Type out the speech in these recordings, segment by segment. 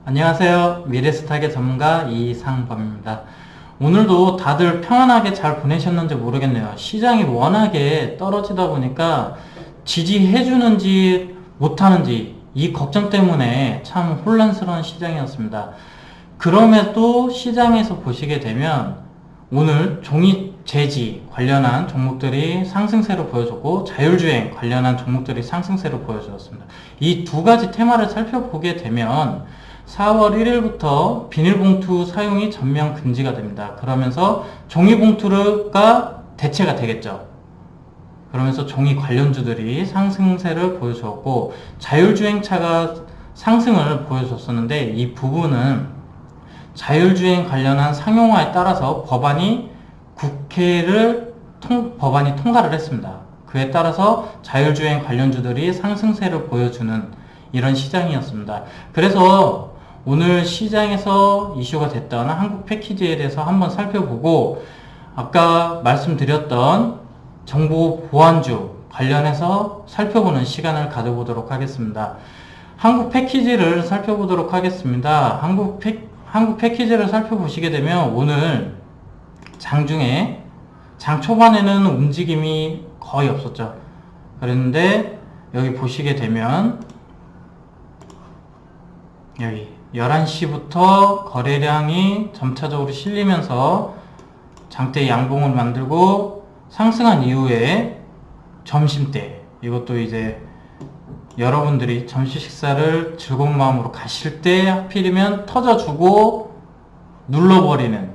안녕하세요. 미래스탁의 전문가 이상범입니다. 오늘도 다들 평안하게 잘 보내셨는지 모르겠네요. 시장이 워낙에 떨어지다 보니까 지지해주는지 못하는지 이 걱정 때문에 참 혼란스러운 시장이었습니다. 그럼에도 시장에서 보시게 되면 오늘 종이 재지 관련한 종목들이 상승세로 보여줬고 자율주행 관련한 종목들이 상승세로 보여주었습니다. 이 두 가지 테마를 살펴보게 되면 4월 1일부터 비닐봉투 사용이 전면 금지가 됩니다. 그러면서 종이봉투가 대체가 되겠죠. 그러면서 종이 관련주들이 상승세를 보여주었고 자율주행차가 상승을 보여줬었는데 이 부분은 자율주행 관련한 상용화에 따라서 법안이 법안이 통과를 했습니다. 그에 따라서 자율주행 관련주들이 상승세를 보여주는 이런 시장이었습니다. 그래서 오늘 시장에서 이슈가 됐던 한국 패키지에 대해서 한번 살펴보고 아까 말씀드렸던 정보 보안주 관련해서 살펴보는 시간을 가져보도록 하겠습니다. 한국 패키지를 살펴보도록 하겠습니다. 한국 패키지를 살펴보시게 되면 오늘 장중에 장 초반에는 움직임이 거의 없었죠. 그랬는데 여기 보시게 되면 여기 11시부터 거래량이 점차적으로 실리면서 장대 양봉을 만들고 상승한 이후에 점심때 이것도 이제 여러분들이 점심 식사를 즐거운 마음으로 가실 때 하필이면 터져주고 눌러버리는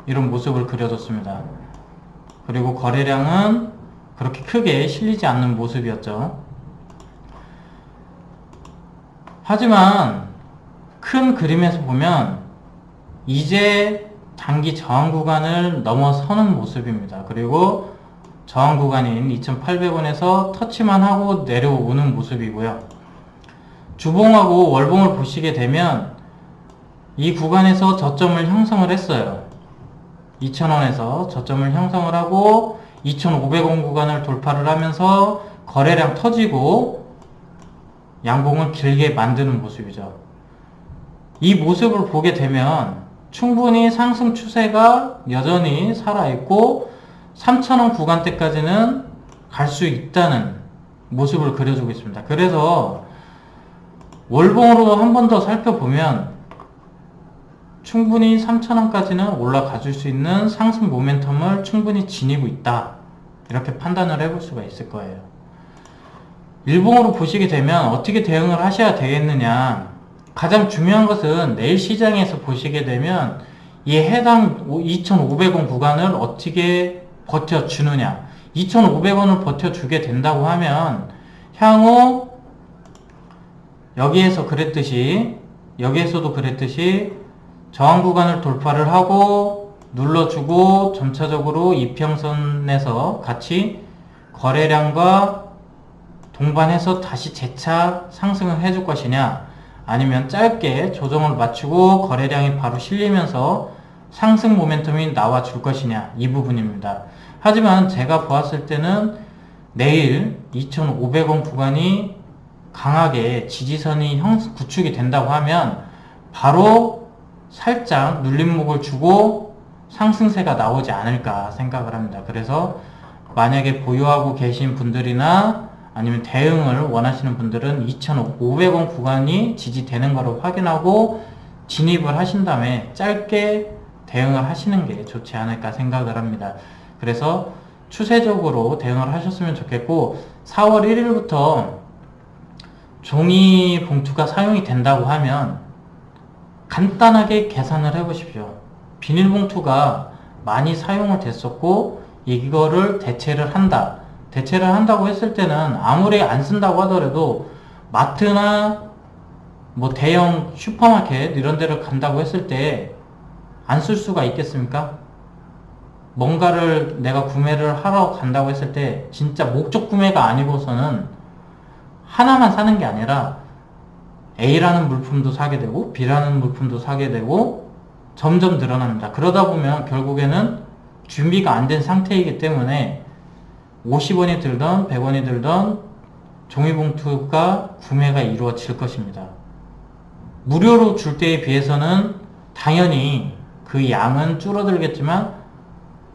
이런 모습을 그려줬습니다. 그리고 거래량은 그렇게 크게 실리지 않는 모습이었죠. 하지만 큰 그림에서 보면 이제 단기 저항 구간을 넘어서는 모습입니다. 그리고 저항 구간인 2,800원에서 터치만 하고 내려오는 모습이고요. 주봉하고 월봉을 보시게 되면 이 구간에서 저점을 형성을 했어요. 2,000원에서 저점을 형성을 하고 2,500원 구간을 돌파를 하면서 거래량 터지고 양봉을 길게 만드는 모습이죠. 이 모습을 보게 되면 충분히 상승 추세가 여전히 살아있고 3,000원 구간대까지는 갈 수 있다는 모습을 그려주고 있습니다. 그래서 월봉으로 한 번 더 살펴보면 충분히 3,000원까지는 올라가 줄 수 있는 상승 모멘텀을 충분히 지니고 있다. 이렇게 판단을 해볼 수가 있을 거예요. 일봉으로 보시게 되면 어떻게 대응을 하셔야 되겠느냐. 가장 중요한 것은 내일 시장에서 보시게 되면 이 해당 2,500원 구간을 어떻게 버텨주느냐. 2,500원을 버텨주게 된다고 하면 향후 여기에서도 그랬듯이 저항 구간을 돌파를 하고 눌러주고 점차적으로 이평선에서 같이 거래량과 동반해서 다시 재차 상승을 해줄 것이냐, 아니면 짧게 조정을 맞추고 거래량이 바로 실리면서 상승 모멘텀이 나와 줄 것이냐, 이 부분입니다. 하지만 제가 보았을 때는 내일 2,500원 구간이 강하게 지지선이 구축이 된다고 하면 바로 살짝 눌림목을 주고 상승세가 나오지 않을까 생각을 합니다. 그래서 만약에 보유하고 계신 분들이나 아니면 대응을 원하시는 분들은 2,500원 구간이 지지되는 것을 확인하고 진입을 하신 다음에 짧게 대응을 하시는 게 좋지 않을까 생각을 합니다. 그래서 추세적으로 대응을 하셨으면 좋겠고 4월 1일부터 종이 봉투가 사용이 된다고 하면 간단하게 계산을 해 보십시오. 비닐봉투가 많이 사용을 됐었고 이거를 대체를 한다고 했을 때는 아무리 안 쓴다고 하더라도 마트나 뭐 대형 슈퍼마켓 이런 데를 간다고 했을 때 안 쓸 수가 있겠습니까? 뭔가를 내가 구매를 하러 간다고 했을 때 진짜 목적 구매가 아니고서는 하나만 사는 게 아니라 A라는 물품도 사게 되고 B라는 물품도 사게 되고 점점 늘어납니다. 그러다 보면 결국에는 준비가 안 된 상태이기 때문에 50원이 들던 100원이 들던 종이봉투가 구매가 이루어질 것입니다. 무료로 줄 때에 비해서는 당연히 그 양은 줄어들겠지만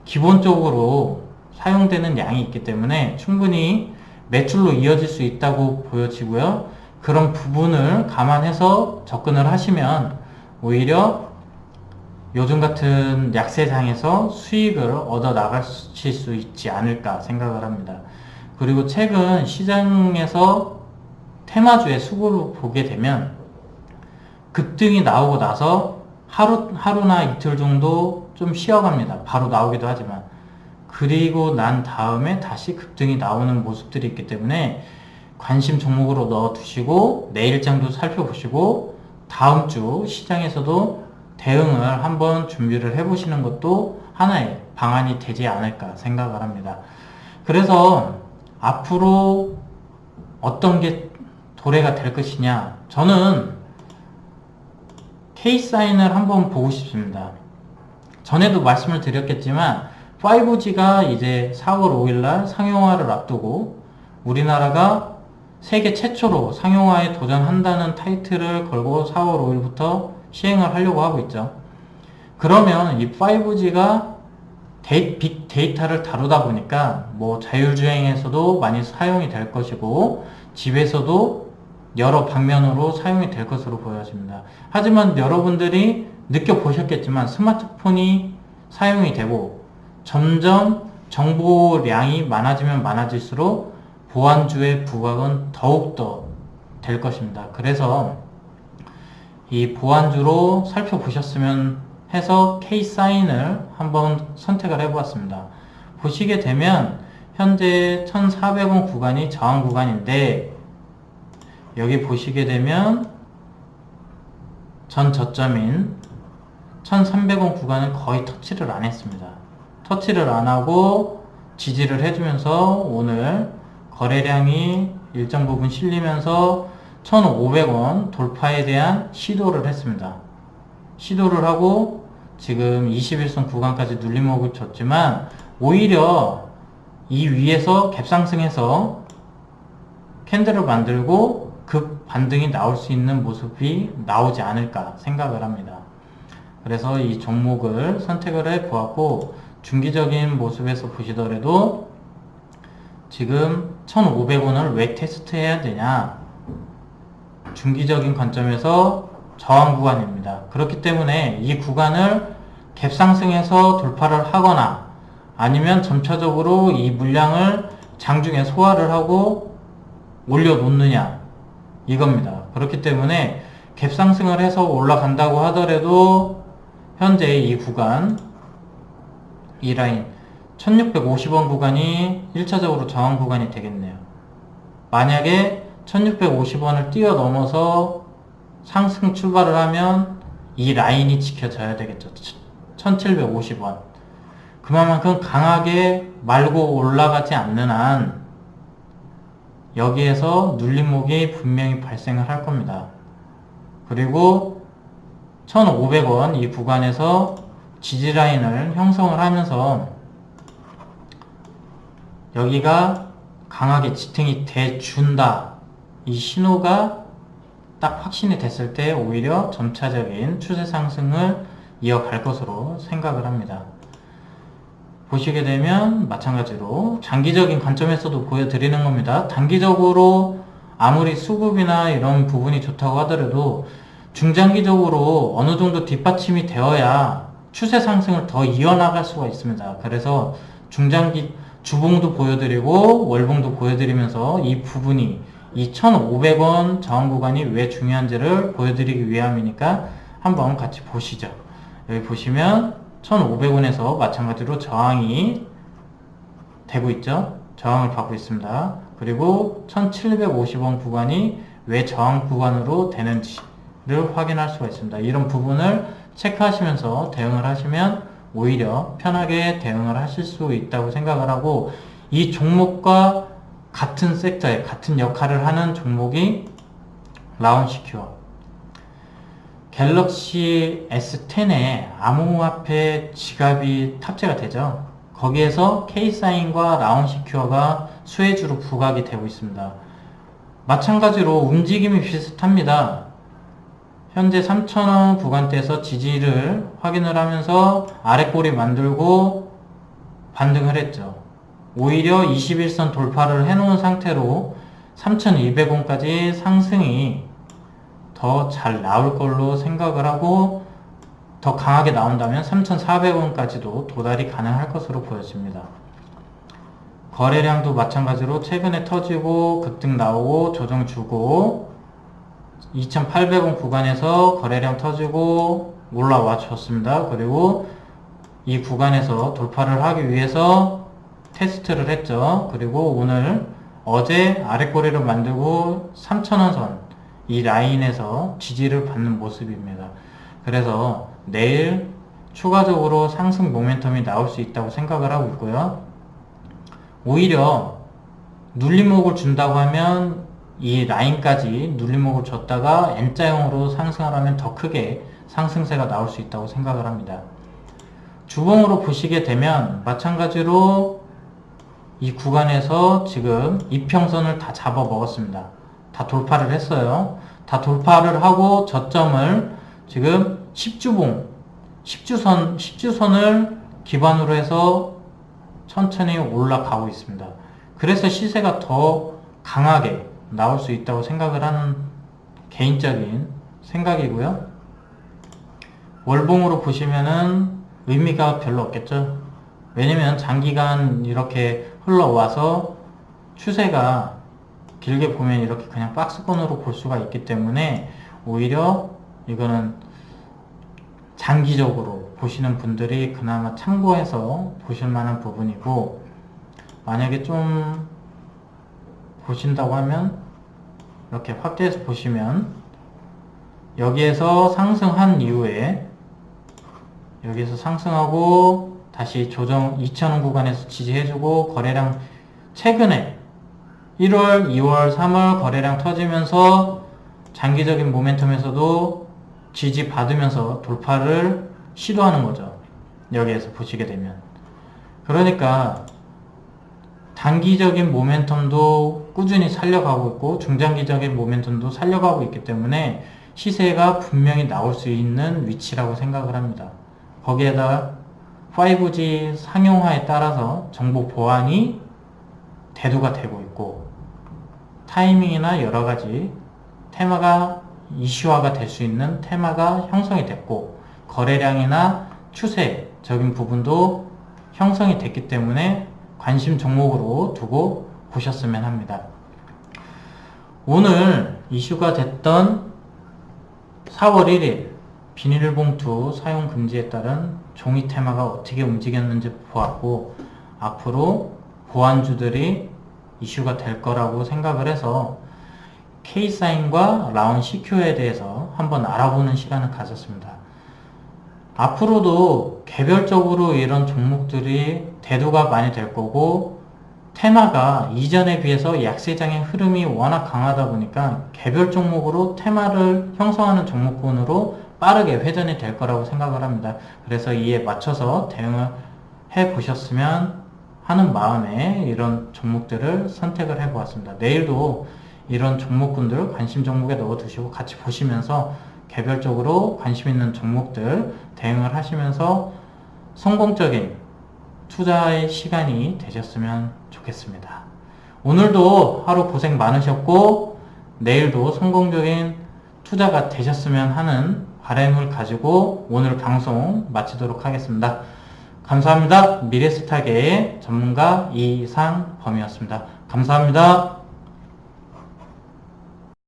기본적으로 사용되는 양이 있기 때문에 충분히 매출로 이어질 수 있다고 보여지고요. 그런 부분을 감안해서 접근을 하시면 오히려 요즘 같은 약세장에서 수익을 얻어 나가실 수 있지 않을까 생각을 합니다. 그리고 최근 시장에서 테마주의 수급을 보게 되면 급등이 나오고 나서 하루나 이틀 정도 좀 쉬어갑니다. 바로 나오기도 하지만. 그리고 난 다음에 다시 급등이 나오는 모습들이 있기 때문에 관심 종목으로 넣어 두시고 내일장도 살펴보시고 다음 주 시장에서도 대응을 한번 준비를 해보시는 것도 하나의 방안이 되지 않을까 생각을 합니다. 그래서 앞으로 어떤 게 도래가 될 것이냐, 저는 K사인을 한번 보고 싶습니다. 전에도 말씀을 드렸겠지만 5G가 이제 4월 5일날 상용화를 앞두고 우리나라가 세계 최초로 상용화에 도전한다는 타이틀을 걸고 4월 5일부터 시행을 하려고 하고 있죠. 그러면 이 5G가 빅데이터를 다루다 보니까 뭐 자율주행에서도 많이 사용이 될 것이고 집에서도 여러 방면으로 사용이 될 것으로 보여집니다. 하지만 여러분들이 느껴보셨겠지만 스마트폰이 사용이 되고 점점 정보량이 많아지면 많아질수록 보안주의 부각은 더욱더 될 것입니다. 그래서 이 보안주로 살펴보셨으면 해서 K사인을 한번 선택을 해보았습니다. 보시게 되면 현재 1400원 구간이 저항 구간인데 여기 보시게 되면 전 저점인 1300원 구간은 거의 터치를 안 했습니다. 터치를 안 하고 지지를 해주면서 오늘 거래량이 일정 부분 실리면서 1500원 돌파에 대한 시도를 했습니다. 시도를 하고 지금 21선 구간까지 눌림목을 줬지만 오히려 이 위에서 갭상승해서 캔들을 만들고 급 반등이 나올 수 있는 모습이 나오지 않을까 생각을 합니다. 그래서 이 종목을 선택을 해 보았고 중기적인 모습에서 보시더라도 지금 1500원을 왜 테스트해야 되냐, 중기적인 관점에서 저항 구간입니다. 그렇기 때문에 이 구간을 갭상승해서 돌파를 하거나 아니면 점차적으로 이 물량을 장중에 소화를 하고 올려놓느냐 이겁니다. 그렇기 때문에 갭상승을 해서 올라간다고 하더라도 현재 이 구간, 이 라인 1650원 구간이 1차적으로 저항 구간이 되겠네요. 만약에 1650원을 뛰어넘어서 상승 출발을 하면 이 라인이 지켜져야 되겠죠. 1750원. 그만큼 강하게 말고 올라가지 않는 한 여기에서 눌림목이 분명히 발생을 할 겁니다. 그리고 1500원 이 구간에서 지지라인을 형성을 하면서 여기가 강하게 지탱이 돼준다, 이 신호가 딱 확신이 됐을 때 오히려 점차적인 추세 상승을 이어갈 것으로 생각을 합니다. 보시게 되면 마찬가지로 장기적인 관점에서도 보여드리는 겁니다. 단기적으로 아무리 수급이나 이런 부분이 좋다고 하더라도 중장기적으로 어느 정도 뒷받침이 되어야 추세 상승을 더 이어나갈 수가 있습니다. 그래서 중장기 주봉도 보여드리고 월봉도 보여드리면서 이 부분이 이 1500원 저항 구간이 왜 중요한지를 보여드리기 위함이니까 한번 같이 보시죠. 여기 보시면 1500원에서 마찬가지로 저항이 되고 있죠. 저항을 받고 있습니다. 그리고 1750원 구간이 왜 저항 구간으로 되는지를 확인할 수가 있습니다. 이런 부분을 체크하시면서 대응을 하시면 오히려 편하게 대응을 하실 수 있다고 생각을 하고, 이 종목과 같은 섹터에 같은 역할을 하는 종목이 라운시큐어, 갤럭시 S10에 암호화폐 지갑이 탑재가 되죠. 거기에서 K사인과 라운시큐어가 수혜주로 부각이 되고 있습니다. 마찬가지로 움직임이 비슷합니다. 현재 3,000원 구간대에서 지지를 확인을 하면서 아래 꼬리 만들고 반등을 했죠. 오히려 21선 돌파를 해놓은 상태로 3,200원까지 상승이 더 잘 나올 걸로 생각을 하고, 더 강하게 나온다면 3,400원까지도 도달이 가능할 것으로 보여집니다. 거래량도 마찬가지로 최근에 터지고 급등 나오고 조정 주고 2,800원 구간에서 거래량 터지고 올라와 줬습니다. 그리고 이 구간에서 돌파를 하기 위해서 테스트를 했죠. 그리고 어제 아랫꼬리를 만들고 3,000원 선 이 라인에서 지지를 받는 모습입니다. 그래서 내일 추가적으로 상승 모멘텀이 나올 수 있다고 생각을 하고 있고요. 오히려 눌림목을 준다고 하면 이 라인까지 눌림목을 줬다가 N자형으로 상승을 하면 더 크게 상승세가 나올 수 있다고 생각을 합니다. 주봉으로 보시게 되면 마찬가지로 이 구간에서 지금 이평선을 다 잡아 먹었습니다. 다 돌파를 했어요. 다 돌파를 하고 저점을 지금 10주선을 기반으로 해서 천천히 올라가고 있습니다. 그래서 시세가 더 강하게 나올 수 있다고 생각을 하는 개인적인 생각이고요. 월봉으로 보시면은 의미가 별로 없겠죠. 왜냐면 장기간 이렇게 흘러와서 추세가 길게 보면 이렇게 그냥 박스권으로 볼 수가 있기 때문에 오히려 이거는 장기적으로 보시는 분들이 그나마 참고해서 보실 만한 부분이고, 만약에 좀 보신다고 하면 이렇게 확대해서 보시면 여기에서 상승한 이후에 여기서 상승하고 다시 조정 2,000원 구간에서 지지해주고 거래량 최근에 1월, 2월, 3월 거래량 터지면서 장기적인 모멘텀에서도 지지 받으면서 돌파를 시도하는 거죠. 여기에서 보시게 되면. 그러니까 단기적인 모멘텀도 꾸준히 살려가고 있고 중장기적인 모멘텀도 살려가고 있기 때문에 시세가 분명히 나올 수 있는 위치라고 생각을 합니다. 거기에다가 5G 상용화에 따라서 정보 보안이 대두가 되고 있고 타이밍이나 여러가지 테마가 이슈화가 될 수 있는 테마가 형성이 됐고 거래량이나 추세적인 부분도 형성이 됐기 때문에 관심 종목으로 두고 보셨으면 합니다. 오늘 이슈가 됐던 4월 1일 비닐봉투 사용 금지에 따른 종이 테마가 어떻게 움직였는지 보았고, 앞으로 보안주들이 이슈가 될 거라고 생각을 해서 K사인과 라운 CQ에 대해서 한번 알아보는 시간을 가졌습니다. 앞으로도 개별적으로 이런 종목들이 대두가 많이 될 거고, 테마가 이전에 비해서 약세장의 흐름이 워낙 강하다 보니까 개별 종목으로 테마를 형성하는 종목군으로 빠르게 회전이 될 거라고 생각을 합니다. 그래서 이에 맞춰서 대응을 해 보셨으면 하는 마음에 이런 종목들을 선택을 해 보았습니다. 내일도 이런 종목군들 관심 종목에 넣어 두시고 같이 보시면서 개별적으로 관심 있는 종목들 대응을 하시면서 성공적인 투자의 시간이 되셨으면 좋겠습니다. 오늘도 하루 고생 많으셨고 내일도 성공적인 투자가 되셨으면 하는 바람을 가지고 오늘 방송 마치도록 하겠습니다. 감사합니다. 미래스타계의 전문가 이상범이었습니다. 감사합니다.